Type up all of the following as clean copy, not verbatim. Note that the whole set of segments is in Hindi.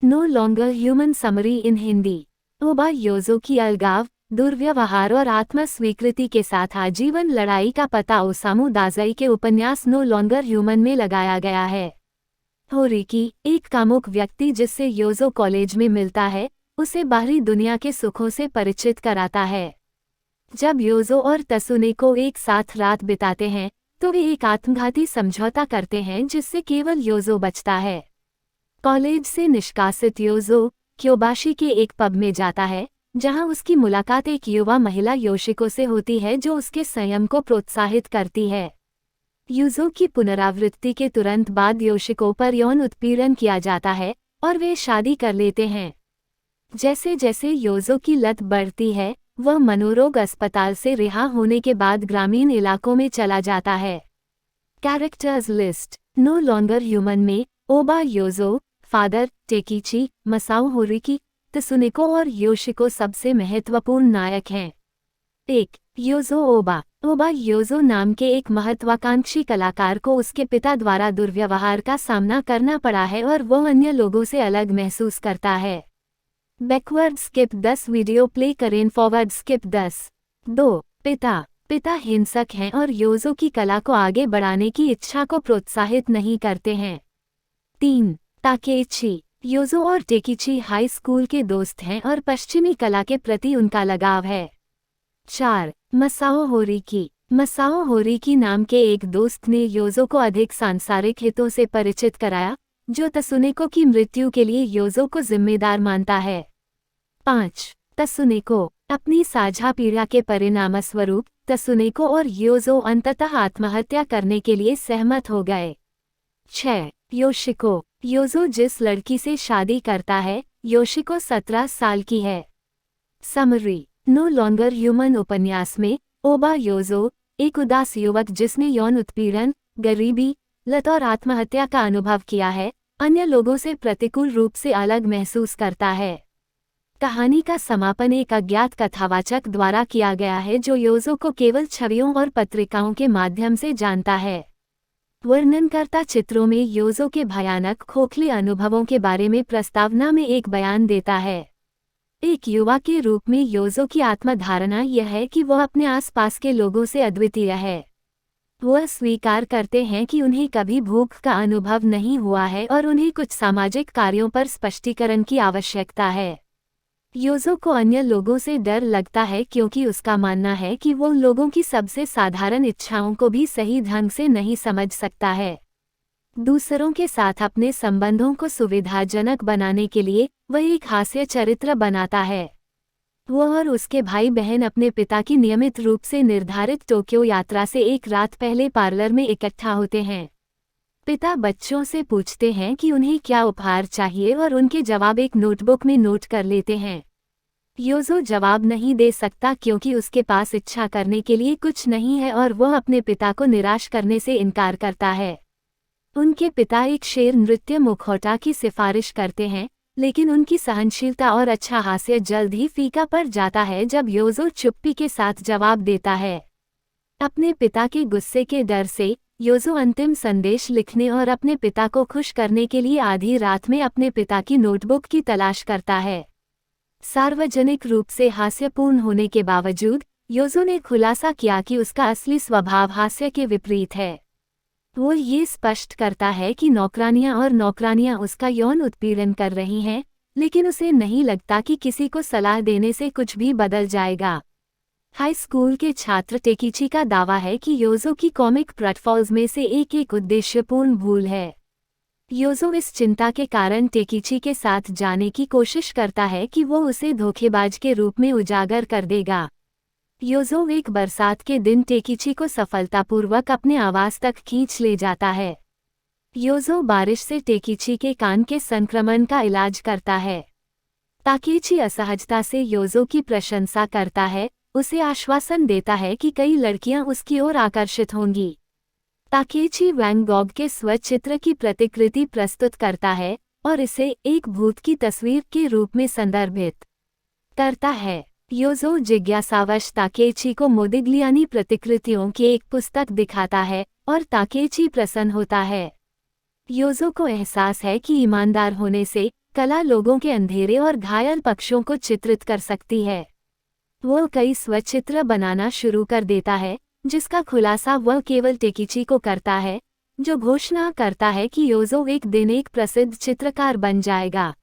No longer human summary in Hindi. Oba Yozo की अलगाव, दुर्व्यवहार और आत्मस्वीकृति के साथ आजीवन लड़ाई का पता ओसामू दाज़ाई के उपन्यास नो लॉन्गर ह्यूमन में लगाया गया है। होरिकी, एक कामुक व्यक्ति जिससे योजो कॉलेज में मिलता है, उसे बाहरी दुनिया के सुखों से परिचित कराता है। जब योजो और तसुनेको एक साथ रात बिताते हैं तो वे एक आत्मघाती समझौता करते हैं जिससे केवल योजो बचता है। कॉलेज से निष्कासित योजो क्योबाशी के एक पब में जाता है जहां उसकी मुलाकात एक युवा महिला योशिको से होती है जो उसके संयम को प्रोत्साहित करती है। युजो की पुनरावृत्ति के तुरंत बाद योशिको पर यौन उत्पीड़न किया जाता है और वे शादी कर लेते हैं। जैसे जैसे योजो की लत बढ़ती है वह मनोरोग अस्पताल से रिहा होने के बाद ग्रामीण इलाकों में चला जाता है। Characters list. No longer human में ओबा योजो, फादर टेकीची, मसाओ होरिकी, तसुनेको और योशिको सबसे महत्वपूर्ण नायक हैं। 1. योजो ओबा। ओबा योजो नाम के एक महत्वाकांक्षी कलाकार को उसके पिता द्वारा दुर्व्यवहार का सामना करना पड़ा है और वह अन्य लोगों से अलग महसूस करता है। बैकवर्ड स्किप 10 वीडियो प्ले करें, फॉरवर्ड स्किप 10। 2. पिता हिंसक हैं और योजो की कला को आगे बढ़ाने की इच्छा को प्रोत्साहित नहीं करते हैं। 3. ताकेची। योजो और टेकीची हाई स्कूल के दोस्त हैं और पश्चिमी कला के प्रति उनका लगाव है। 4. मसाओ होरिकी। मसाओ होरिकी नाम के एक दोस्त ने योजो को अधिक सांसारिक हितों से परिचित कराया जो तसुनेको की मृत्यु के लिए योजो को जिम्मेदार मानता है। 5. तसुनेको। अपनी साझा पीड़ा के परिणामस्वरूप तसुनेको और योजो अंततः आत्महत्या करने के लिए सहमत हो गए। 6. योशिको। योजो जिस लड़की से शादी करता है, योशिको 17 साल की है। समरी। नो लॉन्गर ह्यूमन उपन्यास में ओबा योजो एक उदास युवक जिसने यौन उत्पीड़न, गरीबी, लत और आत्महत्या का अनुभव किया है, अन्य लोगों से प्रतिकूल रूप से अलग महसूस करता है। कहानी का समापन एक अज्ञात कथावाचक द्वारा किया गया है जो योजो को केवल छवियों और पत्रिकाओं के माध्यम से जानता है। वर्णनकर्ता चित्रों में योजो के भयानक खोखले अनुभवों के बारे में प्रस्तावना में एक बयान देता है। एक युवा के रूप में योजो की आत्मधारणा यह है कि वह अपने आसपास के लोगों से अद्वितीय है। वह स्वीकार करते हैं कि उन्हें कभी भूख का अनुभव नहीं हुआ है और उन्हें कुछ सामाजिक कार्यों पर स्पष्टीकरण की आवश्यकता है। योजो को अन्य लोगों से डर लगता है क्योंकि उसका मानना है कि वो लोगों की सबसे साधारण इच्छाओं को भी सही ढंग से नहीं समझ सकता है। दूसरों के साथ अपने संबंधों को सुविधाजनक बनाने के लिए वह एक हास्य चरित्र बनाता है। वह और उसके भाई बहन अपने पिता की नियमित रूप से निर्धारित टोक्यो यात्रा से एक रात पहले पार्लर में इकट्ठा होते हैं। पिता बच्चों से पूछते हैं कि उन्हें क्या उपहार चाहिए और उनके जवाब एक नोटबुक में नोट कर लेते हैं। योजो जवाब नहीं दे सकता क्योंकि उसके पास इच्छा करने के लिए कुछ नहीं है और वह अपने पिता को निराश करने से इनकार करता है। उनके पिता एक शेर नृत्य मुखौटा की सिफारिश करते हैं, लेकिन उनकी सहनशीलता और अच्छा हास्य जल्द ही फीका पड़ जाता है जब योजो चुप्पी के साथ जवाब देता है। अपने पिता के गुस्से के डर से योजो अंतिम संदेश लिखने और अपने पिता को खुश करने के लिए आधी रात में अपने पिता की नोटबुक की तलाश करता है। सार्वजनिक रूप से हास्यपूर्ण होने के बावजूद योजो ने खुलासा किया कि उसका असली स्वभाव हास्य के विपरीत है। वो ये स्पष्ट करता है कि नौकरानियां उसका यौन उत्पीड़न कर रही हैं, लेकिन उसे नहीं लगता कि किसी को सलाह देने से कुछ भी बदल जाएगा। हाई स्कूल के छात्र टेकीची का दावा है कि योजो की कॉमिक प्लेटफॉर्म्स में से एक उद्देश्यपूर्ण भूल है। योजो इस चिंता के कारण टेकीची के साथ जाने की कोशिश करता है कि वो उसे धोखेबाज के रूप में उजागर कर देगा। योजो एक बरसात के दिन टेकीची को सफलतापूर्वक अपने आवास तक खींच ले जाता है। योजो बारिश से टेकीची के कान के संक्रमण का इलाज करता है। ताकेची असहजता से योजो की प्रशंसा करता है, उसे आश्वासन देता है कि कई लड़कियां उसकी ओर आकर्षित होंगी। ताकेची वैन गॉग के स्वचित्र की प्रतिकृति प्रस्तुत करता है और इसे एक भूत की तस्वीर के रूप में संदर्भित करता है। योजो जिज्ञासावश ताकेची को मोदिग्लियानी प्रतिकृतियों की एक पुस्तक दिखाता है और ताकेची प्रसन्न होता है। योजो को एहसास है कि ईमानदार होने से कला लोगों के अंधेरे और घायल पक्षों को चित्रित कर सकती है। वो कई स्वचित्र बनाना शुरू कर देता है, जिसका खुलासा वह केवल टेकिची को करता है, जो घोषणा करता है कि योजो एक दिन एक प्रसिद्ध चित्रकार बन जाएगा।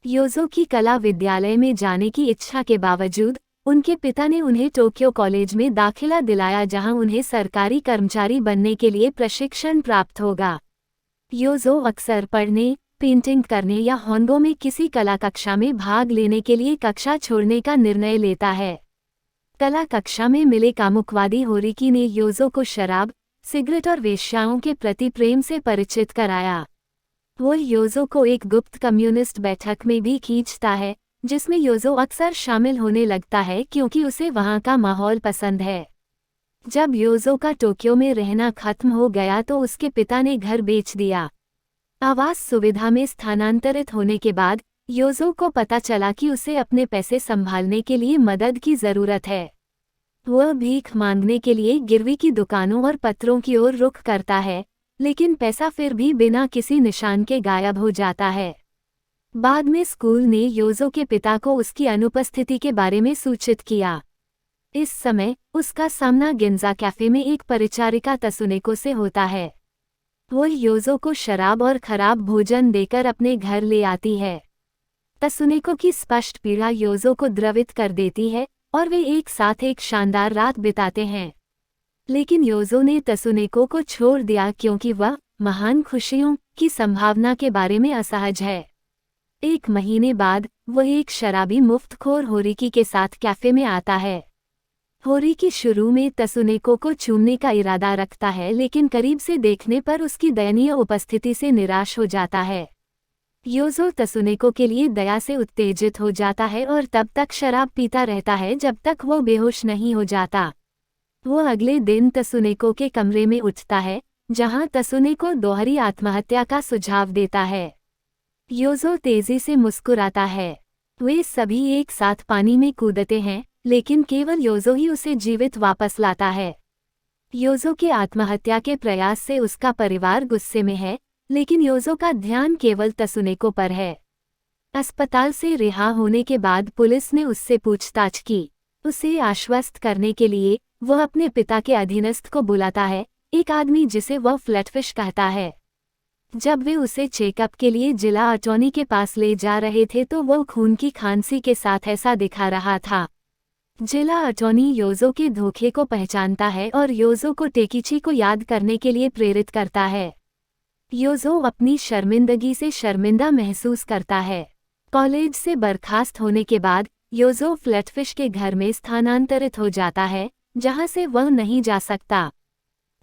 योजो की कला विद्यालय में जाने की इच्छा के बावजूद उनके पिता ने उन्हें टोक्यो कॉलेज में दाखिला दिलाया, जहां उन्हें सरकारी कर्मचारी बनने के लिए प्रशिक्षण प्राप्त होगा। योजो अक्सर पढ़ने, पेंटिंग करने या होंगो में किसी कला कक्षा में भाग लेने के लिए कक्षा छोड़ने का निर्णय लेता है। कला कक्षा में मिले कामुकवादी होरिकी ने योजो को शराब, सिगरेट और वेश्याओं के प्रति प्रेम से परिचित कराया। वो योजो को एक गुप्त कम्युनिस्ट बैठक में भी खींचता है, जिसमें योजो अक्सर शामिल होने लगता है क्योंकि उसे वहां का माहौल पसंद है। जब योजो का टोक्यो में रहना खत्म हो गया तो उसके पिता ने घर बेच दिया। आवास सुविधा में स्थानांतरित होने के बाद योजो को पता चला कि उसे अपने पैसे संभालने के लिए मदद की जरूरत है। वह भीख मांगने के लिए गिरवी की दुकानों और पत्रों की ओर रुख करता है, लेकिन पैसा फिर भी बिना किसी निशान के गायब हो जाता है। बाद में स्कूल ने योजो के पिता को उसकी अनुपस्थिति के बारे में सूचित किया। इस समय उसका सामना गिंजा कैफे में एक परिचारिका तसुनेको से होता है। वो योजो को शराब और खराब भोजन देकर अपने घर ले आती है। तसुनेको की स्पष्ट पीड़ा योजो को द्रवित कर देती है और वे एक साथ एक शानदार रात बिताते हैं। लेकिन योजो ने तसुनेको को छोड़ दिया क्योंकि वह महान खुशियों की संभावना के बारे में असहज है। एक महीने बाद वह एक शराबी मुफ्तखोर होरिकी के साथ कैफे में आता है। होरिकी शुरू में तसुनेको को चूमने का इरादा रखता है, लेकिन करीब से देखने पर उसकी दयनीय उपस्थिति से निराश हो जाता है। योजो तसुनेको के लिए दया से उत्तेजित हो जाता है और तब तक शराब पीता रहता है जब तक वो बेहोश नहीं हो जाता। वो अगले दिन तसुनेको के कमरे में उठता है, जहां तसुनेको दोहरी आत्महत्या का सुझाव देता है। योजो तेजी से मुस्कुराता है। वे सभी एक साथ पानी में कूदते हैं, लेकिन केवल योजो ही उसे जीवित वापस लाता है। योजो के आत्महत्या के प्रयास से उसका परिवार गुस्से में है, लेकिन योजो का ध्यान केवल तसुनेको पर है। अस्पताल से रिहा होने के बाद पुलिस ने उससे पूछताछ की। उसे आश्वस्त करने के लिए वह अपने पिता के अधीनस्थ को बुलाता है, एक आदमी जिसे वह फ्लैटफिश कहता है। जब वे उसे चेकअप के लिए जिला अटॉर्नी के पास ले जा रहे थे तो वह खून की खांसी के साथ ऐसा दिखा रहा था। जिला अटॉर्नी योजो के धोखे को पहचानता है और योजो को टेकिची को याद करने के लिए प्रेरित करता है। योजो अपनी शर्मिंदगी से शर्मिंदा महसूस करता है। कॉलेज से बर्खास्त होने के बाद योजो फ्लैटफिश के घर में स्थानांतरित हो जाता है, जहां से वह नहीं जा सकता।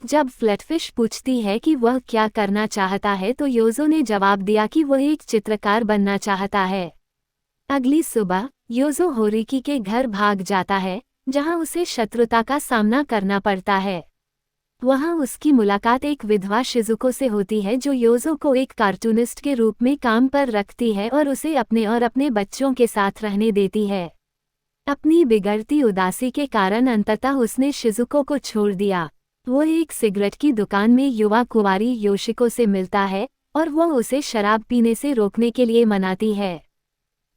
जब फ्लैटफिश पूछती है कि वह क्या करना चाहता है तो योजो ने जवाब दिया कि वह एक चित्रकार बनना चाहता है। अगली सुबह योजो होरिकी के घर भाग जाता है, जहां उसे शत्रुता का सामना करना पड़ता है। वहां उसकी मुलाकात एक विधवा शिजुको से होती है, जो योजो को एक कार्टूनिस्ट के रूप में काम पर रखती है और उसे अपने और अपने बच्चों के साथ रहने देती है। अपनी बिगड़ती उदासी के कारण अंततः उसने शिजुको को छोड़ दिया। वो एक सिगरेट की दुकान में युवा कुंवारी योशिको से मिलता है और वह उसे शराब पीने से रोकने के लिए मनाती है।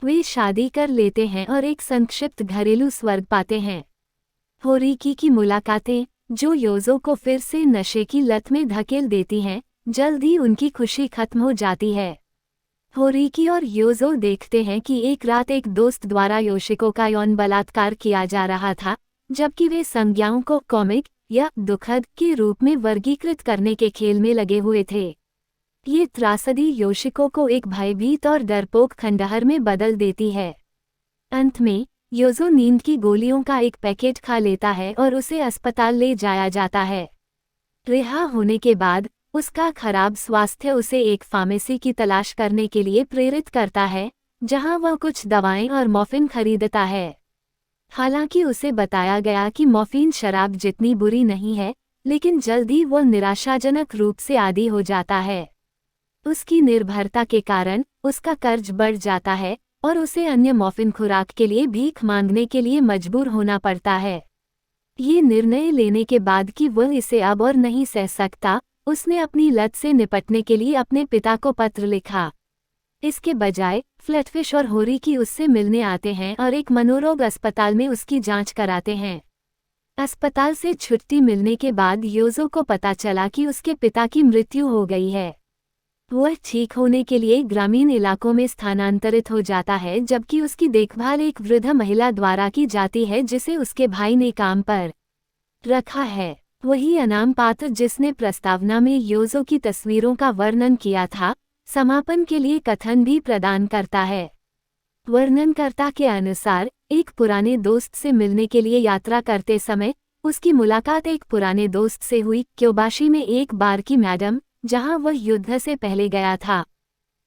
वे शादी कर लेते हैं और एक संक्षिप्त घरेलू स्वर्ग पाते हैं। होरिकी की मुलाकातें, जो योजो को फिर से नशे की लत में धकेल देती हैं, जल्द ही उनकी खुशी खत्म हो जाती है। होरिकी और योजो देखते हैं कि एक रात एक दोस्त द्वारा योशिको का यौन बलात्कार किया जा रहा था, जबकि वे संज्ञाओं को कॉमिक या दुखद के रूप में वर्गीकृत करने के खेल में लगे हुए थे। ये त्रासदी योशिको को एक भयभीत और डरपोक खंडहर में बदल देती है। अंत में योजो नींद की गोलियों का एक पैकेट खा लेता है और उसे अस्पताल ले जाया जाता है। रिहा होने के बाद उसका खराब स्वास्थ्य उसे एक फार्मेसी की तलाश करने के लिए प्रेरित करता है, जहां वह कुछ दवाएं और मॉर्फिन खरीदता है। हालांकि उसे बताया गया कि मॉर्फिन शराब जितनी बुरी नहीं है, लेकिन जल्द ही वह निराशाजनक रूप से आदी हो जाता है। उसकी निर्भरता के कारण उसका कर्ज बढ़ जाता है और उसे अन्य मॉर्फिन खुराक के लिए भीख मांगने के लिए मजबूर होना पड़ता है। ये निर्णय लेने के बाद कि वह इसे अब और नहीं सह सकता, उसने अपनी लत से निपटने के लिए अपने पिता को पत्र लिखा। इसके बजाय फ्लैटफिश और होरी की उससे मिलने आते हैं और एक मनोरोग अस्पताल में उसकी जांच कराते हैं। अस्पताल से छुट्टी मिलने के बाद योजो को पता चला कि उसके पिता की मृत्यु हो गई है। वह ठीक होने के लिए ग्रामीण इलाकों में स्थानांतरित हो जाता है, जबकि उसकी देखभाल एक वृद्ध महिला द्वारा की जाती है जिसे उसके भाई ने काम पर रखा है। वही अनाम पात्र जिसने प्रस्तावना में योजो की तस्वीरों का वर्णन किया था, समापन के लिए कथन भी प्रदान करता है। वर्णनकर्ता के अनुसार एक पुराने दोस्त से मिलने के लिए यात्रा करते समय उसकी मुलाकात एक पुराने दोस्त से हुई, क्योबाशी में एक बार की मैडम, जहां वह युद्ध से पहले गया था।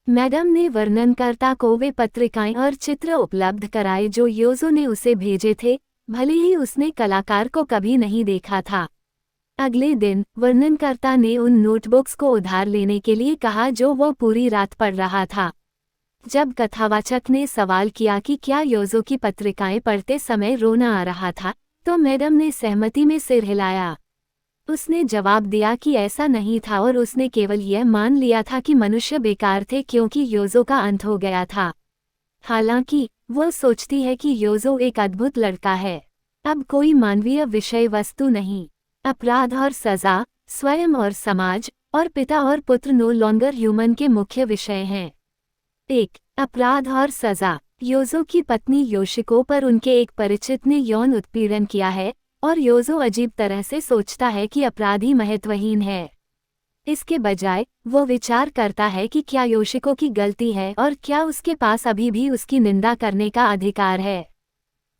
मैडम ने वर्णनकर्ता को वे पत्रिकाएं और चित्र उपलब्ध कराए जो योजो ने उसे भेजे थे, भले ही उसने कलाकार को कभी नहीं देखा था। अगले दिन वर्णनकर्ता ने उन नोटबुक्स को उधार लेने के लिए कहा जो वो पूरी रात पढ़ रहा था। जब कथावाचक ने सवाल किया कि क्या योजो की पत्रिकाएं पढ़ते समय रोना आ रहा था, तो मैडम ने सहमति में सिर हिलाया। उसने जवाब दिया कि ऐसा नहीं था और उसने केवल यह मान लिया था कि मनुष्य बेकार थे क्योंकि योजो का अंत हो गया था। हालांकि वह सोचती है कि योजो एक अद्भुत लड़का है। अब कोई मानवीय विषय वस्तु नहीं। अपराध और सजा, स्वयं और समाज, और पिता और पुत्र नो लॉन्गर ह्यूमन के मुख्य विषय हैं। 1. अपराध और सजा। योजो की पत्नी योशिको पर उनके एक परिचित ने यौन उत्पीड़न किया है और योजो अजीब तरह से सोचता है कि अपराधी महत्वहीन है। इसके बजाय वो विचार करता है कि क्या योशिको की गलती है और क्या उसके पास अभी भी उसकी निंदा करने का अधिकार है।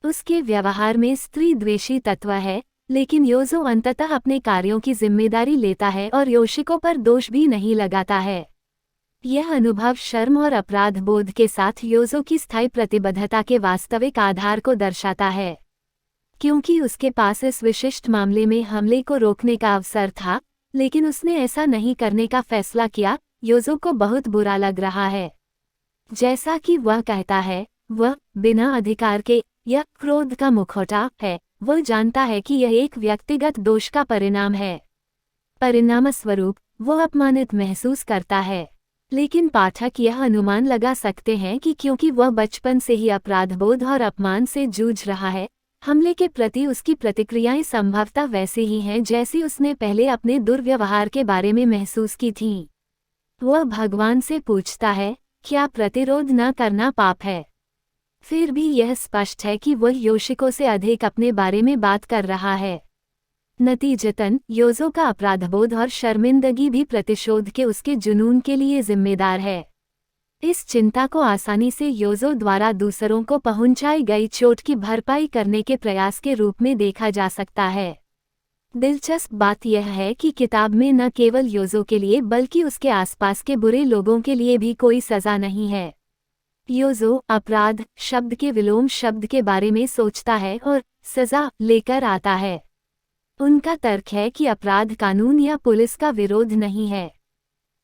उसके व्यवहार में स्त्री द्वेषी तत्व है, लेकिन योजो अंततः अपने कार्यों की जिम्मेदारी लेता है और योशिको पर दोष भी नहीं लगाता है। यह अनुभव शर्म और अपराध बोध के साथ योजो की स्थायी प्रतिबद्धता के वास्तविक आधार को दर्शाता है। क्योंकि उसके पास इस विशिष्ट मामले में हमले को रोकने का अवसर था, लेकिन उसने ऐसा नहीं करने का फैसला किया, योजो को बहुत बुरा लग रहा है। जैसा कि वह कहता है, वह बिना अधिकार के या क्रोध का मुखौटा है। वह जानता है कि यह एक व्यक्तिगत दोष का परिणाम है। परिणामस्वरूप वह अपमानित महसूस करता है। लेकिन पाठक यह अनुमान लगा सकते हैं कि क्योंकि वह बचपन से ही अपराधबोध और अपमान से जूझ रहा है, हमले के प्रति उसकी प्रतिक्रियाएं संभवतः वैसी ही हैं जैसी उसने पहले अपने दुर्व्यवहार के बारे में महसूस की थीं। वह भगवान से पूछता है, क्या प्रतिरोध न करना पाप है? फिर भी यह स्पष्ट है कि वह योशिको से अधिक अपने बारे में बात कर रहा है। नतीजतन योजो का अपराधबोध और शर्मिंदगी भी प्रतिशोध के उसके जुनून के लिए जिम्मेदार है। इस चिंता को आसानी से योजो द्वारा दूसरों को पहुंचाई गई चोट की भरपाई करने के प्रयास के रूप में देखा जा सकता है। दिलचस्प बात यह है कि किताब में न केवल योजो के लिए बल्कि उसके आसपास के बुरे लोगों के लिए भी कोई सजा नहीं है। योजो अपराध शब्द के विलोम शब्द के बारे में सोचता है और सजा लेकर आता है। उनका तर्क है कि अपराध कानून या पुलिस का विरोध नहीं है।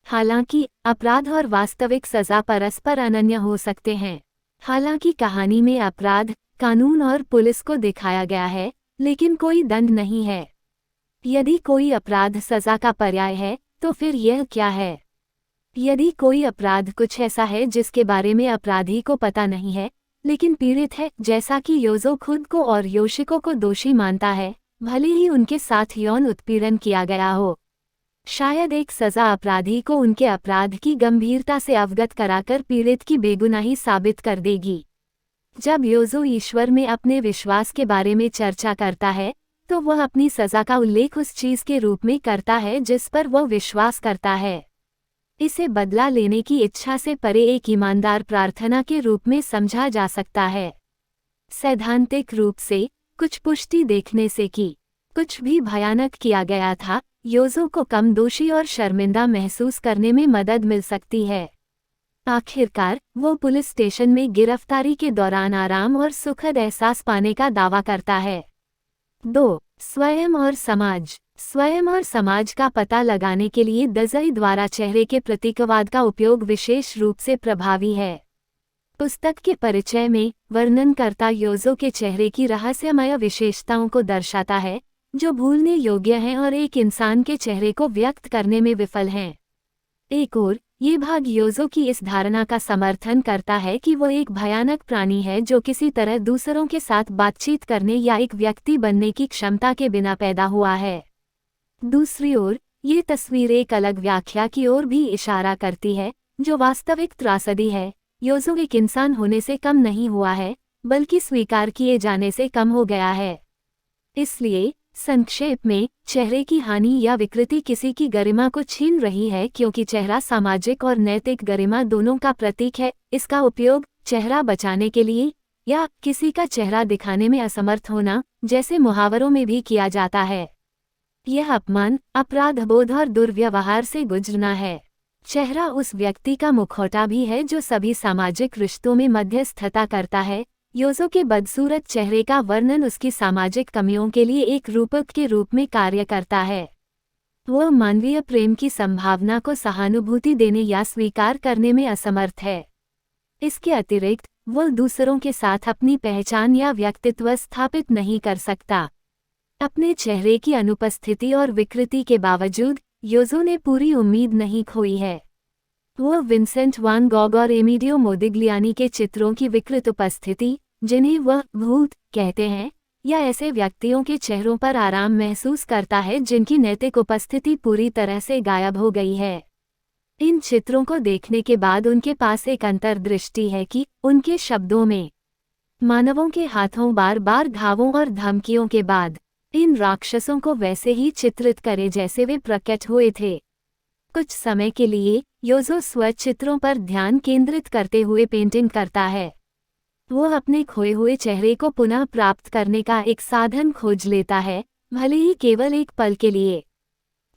हालांकि अपराध और वास्तविक सजा परस्पर अनन्य हो सकते हैं। हालांकि कहानी में अपराध, कानून और पुलिस को दिखाया गया है, लेकिन कोई दंड नहीं है। यदि कोई अपराध सजा का पर्याय है, तो फिर यह क्या है? यदि कोई अपराध कुछ ऐसा है जिसके बारे में अपराधी को पता नहीं है, लेकिन पीड़ित है, जैसा कि योजो खुद को और योशिको को दोषी मानता है, भले ही उनके साथ यौन उत्पीड़न किया गया हो। शायद एक सजा अपराधी को उनके अपराध की गंभीरता से अवगत कराकर पीड़ित की बेगुनाही साबित कर देगी। जब योजो ईश्वर में अपने विश्वास के बारे में चर्चा करता है, तो वह अपनी सजा का उल्लेख उस चीज के रूप में करता है जिस पर वह विश्वास करता है। इसे बदला लेने की इच्छा से परे एक ईमानदार प्रार्थना के रूप में समझा जा सकता है। सैद्धांतिक रूप से कुछ पुष्टि देखने से कि कुछ भी भयानक किया गया था, योजो को कम दोषी और शर्मिंदा महसूस करने में मदद मिल सकती है। आखिरकार वो पुलिस स्टेशन में गिरफ्तारी के दौरान आराम और सुखद एहसास पाने का दावा करता है। 2. स्वयं और समाज। स्वयं और समाज का पता लगाने के लिए दज़ई द्वारा चेहरे के प्रतीकवाद का उपयोग विशेष रूप से प्रभावी है। पुस्तक के परिचय में वर्णनकर्ता योजो के चेहरे की रहस्यमय विशेषताओं को दर्शाता है, जो भूलने योग्य हैं और एक इंसान के चेहरे को व्यक्त करने में विफल हैं। एक और ये भाग योजो की इस धारणा का समर्थन करता है कि वो एक भयानक प्राणी है जो किसी तरह दूसरों के साथ बातचीत करने या एक व्यक्ति बनने की क्षमता के बिना पैदा हुआ है। दूसरी ओर ये तस्वीर एक अलग व्याख्या की ओर भी इशारा करती है, जो वास्तविक त्रासदी है। योजो एक इंसान होने से कम नहीं हुआ है, बल्कि स्वीकार किए जाने से कम हो गया है। इसलिए संक्षेप में, चेहरे की हानि या विकृति किसी की गरिमा को छीन रही है, क्योंकि चेहरा सामाजिक और नैतिक गरिमा दोनों का प्रतीक है। इसका उपयोग चेहरा बचाने के लिए या किसी का चेहरा दिखाने में असमर्थ होना जैसे मुहावरों में भी किया जाता है। यह अपमान, अपराधबोध और दुर्व्यवहार से गुजरना है। चेहरा उस व्यक्ति का मुखौटा भी है जो सभी सामाजिक रिश्तों में मध्यस्थता करता है। योजो के बदसूरत चेहरे का वर्णन उसकी सामाजिक कमियों के लिए एक रूपक के रूप में कार्य करता है। वह मानवीय प्रेम की संभावना को सहानुभूति देने या स्वीकार करने में असमर्थ है। इसके अतिरिक्त वह दूसरों के साथ अपनी पहचान या व्यक्तित्व स्थापित नहीं कर सकता। अपने चेहरे की अनुपस्थिति और विकृति के बावजूद योजो ने पूरी उम्मीद नहीं खोई है। वह विंसेंट वान गॉग और एमिलियो मोदिग्लियानी के चित्रों की विकृत उपस्थिति, जिन्हें वह भूत कहते हैं, या ऐसे व्यक्तियों के चेहरों पर आराम महसूस करता है जिनकी नैतिक उपस्थिति पूरी तरह से गायब हो गई है। इन चित्रों को देखने के बाद उनके पास एक अंतर्दृष्टि है कि उनके शब्दों में, मानवों के हाथों बार बार घावों और धमकियों के बाद इन राक्षसों को वैसे ही चित्रित करे जैसे वे प्रकट हुए थे। कुछ समय के लिए योजो स्वचित्रों पर ध्यान केंद्रित करते हुए पेंटिंग करता है। वह अपने खोए हुए चेहरे को पुनः प्राप्त करने का एक साधन खोज लेता है, भले ही केवल एक पल के लिए।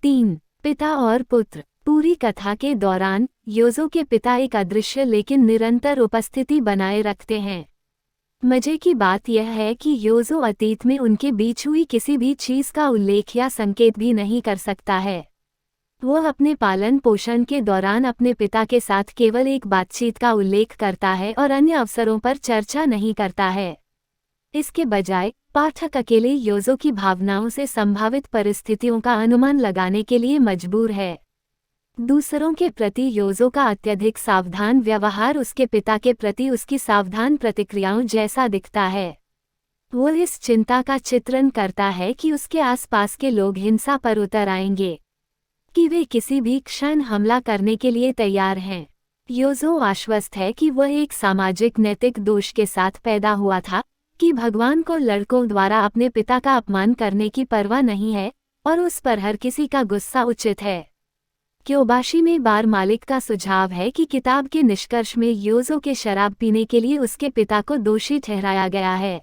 3. पिता और पुत्र। पूरी कथा के दौरान योजो के पिता एक अदृश्य लेकिन निरंतर उपस्थिति बनाए रखते हैं। मजे की बात यह है कि योजो अतीत में उनके बीच हुई किसी भी चीज का उल्लेख या संकेत भी नहीं कर सकता है। वह अपने पालन पोषण के दौरान अपने पिता के साथ केवल एक बातचीत का उल्लेख करता है और अन्य अवसरों पर चर्चा नहीं करता है। इसके बजाय पाठक अकेले योजो की भावनाओं से संभावित परिस्थितियों का अनुमान लगाने के लिए मजबूर है। दूसरों के प्रति योजो का अत्यधिक सावधान व्यवहार उसके पिता के प्रति उसकी सावधान प्रतिक्रियाओं जैसा दिखता है। वह इस चिंता का चित्रण करता है कि उसके आसपास के लोग हिंसा पर उतर आएंगे, कि वे किसी भी क्षण हमला करने के लिए तैयार हैं। योजो आश्वस्त है कि वह एक सामाजिक नैतिक दोष के साथ पैदा हुआ था, कि भगवान को लड़कों द्वारा अपने पिता का अपमान करने की परवाह नहीं है और उस पर हर किसी का गुस्सा उचित है। क्योबाशी में बार मालिक का सुझाव है कि किताब के निष्कर्ष में योजो के शराब पीने के लिए उसके पिता को दोषी ठहराया गया है।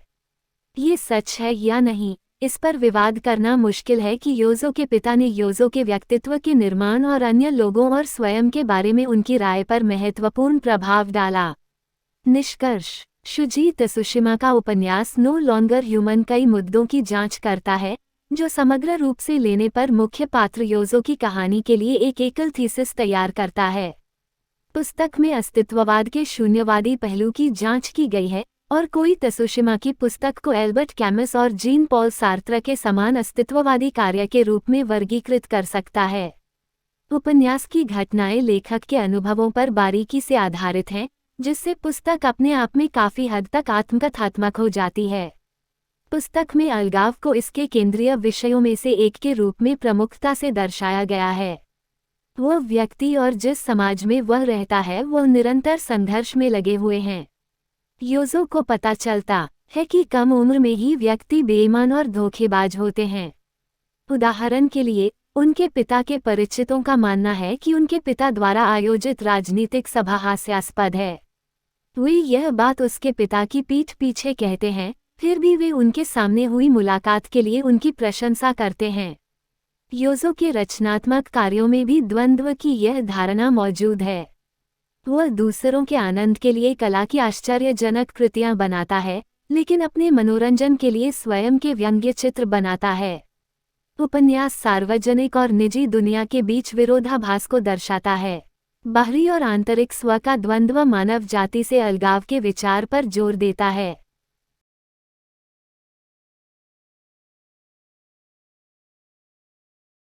ये सच है या नहीं, इस पर विवाद करना मुश्किल है कि योजो के पिता ने योजो के व्यक्तित्व के निर्माण और अन्य लोगों और स्वयं के बारे में उनकी राय पर महत्वपूर्ण प्रभाव डाला। निष्कर्ष। शुजी त्सुशिमा का उपन्यास नो लॉन्गर ह्यूमन कई मुद्दों की जांच करता है, जो समग्र रूप से लेने पर मुख्य पात्र योजो की कहानी के लिए एक एकल थीसिस तैयार करता है। पुस्तक में अस्तित्ववाद के शून्यवादी पहलू की जांच की गई है और कोई त्सुशिमा की पुस्तक को एल्बर्ट कैमस और जीन पॉल सार्त्र के समान अस्तित्ववादी कार्य के रूप में वर्गीकृत कर सकता है। उपन्यास की घटनाएं लेखक के अनुभवों पर बारीकी से आधारित हैं, जिससे पुस्तक अपने आप में काफी हद तक आत्मकथात्मक हो जाती है। पुस्तक में अलगाव को इसके केंद्रीय विषयों में से एक के रूप में प्रमुखता से दर्शाया गया है। वह व्यक्ति और जिस समाज में वह रहता है वह निरंतर संघर्ष में लगे हुए हैं। योजो को पता चलता है कि कम उम्र में ही व्यक्ति बेईमान और धोखेबाज होते हैं। उदाहरण के लिए, उनके पिता के परिचितों का मानना है कि उनके पिता द्वारा आयोजित राजनीतिक सभा हास्यास्पद है। वे यह बात उसके पिता की पीठ पीछे कहते हैं, फिर भी वे उनके सामने हुई मुलाकात के लिए उनकी प्रशंसा करते हैं। योजो के रचनात्मक कार्यों में भी द्वंद्व की यह धारणा मौजूद है। वह दूसरों के आनंद के लिए कला की आश्चर्यजनक कृतियां बनाता है, लेकिन अपने मनोरंजन के लिए स्वयं के व्यंग्य चित्र बनाता है। उपन्यास सार्वजनिक और निजी दुनिया के बीच विरोधाभास को दर्शाता है। बाहरी और आंतरिक स्व का द्वंद्व मानव जाति से अलगाव के विचार पर जोर देता है।